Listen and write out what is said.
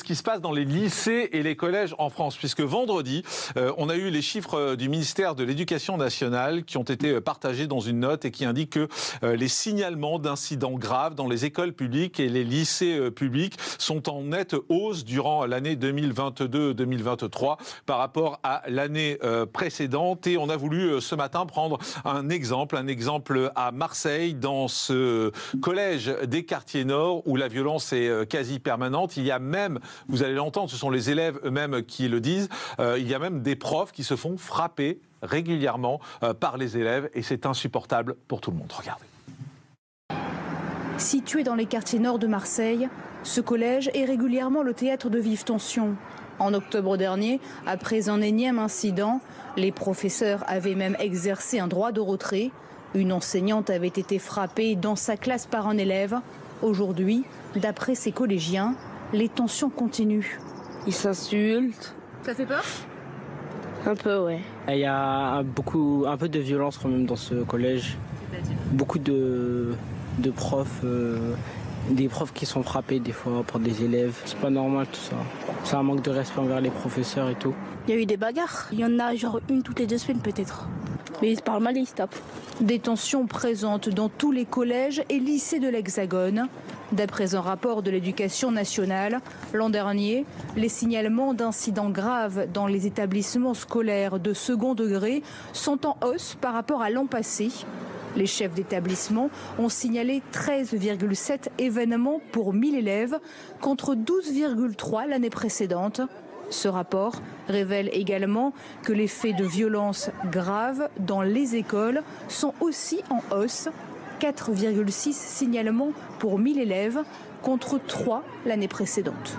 ce qui se passe dans les lycées et les collèges en France, puisque vendredi, on a eu les chiffres du ministère de l'Éducation nationale qui ont été partagés dans une note et qui indiquent que les signalements d'incidents graves dans les écoles publiques et les lycées publics sont en nette hausse durant l'année 2022-2023 par rapport à l'année précédente. Et on a voulu ce matin prendre un exemple à Marseille, dans ce collège des quartiers nord où la violence est quasi permanente. Il y a même, vous allez l'entendre, ce sont les élèves eux-mêmes qui le disent, il y a même des profs qui se font frapper régulièrement par les élèves et c'est insupportable pour tout le monde. Regardez. Situé dans les quartiers nord de Marseille, ce collège est régulièrement le théâtre de vives tensions. En octobre dernier, après un énième incident, les professeurs avaient même exercé un droit de retrait. Une enseignante avait été frappée dans sa classe par un élève. Aujourd'hui, d'après ses collégiens, les tensions continuent. Ils s'insultent. Ça fait peur ? Un peu, ouais. Il y a un peu de violence quand même dans ce collège. Beaucoup de profs, des profs qui sont frappés des fois par des élèves. C'est pas normal tout ça. C'est un manque de respect envers les professeurs et tout. Il y a eu des bagarres. Il y en a genre une toutes les 2 semaines peut-être. Mais ils se parlent mal et ils se tapent. Des tensions présentes dans tous les collèges et lycées de l'Hexagone. D'après un rapport de l'Éducation nationale, l'an dernier, les signalements d'incidents graves dans les établissements scolaires de second degré sont en hausse par rapport à l'an passé. Les chefs d'établissement ont signalé 13,7 événements pour 1000 élèves contre 12,3 l'année précédente. Ce rapport révèle également que les faits de violence graves dans les écoles sont aussi en hausse. 4,6 signalements pour 1000 élèves contre 3 l'année précédente.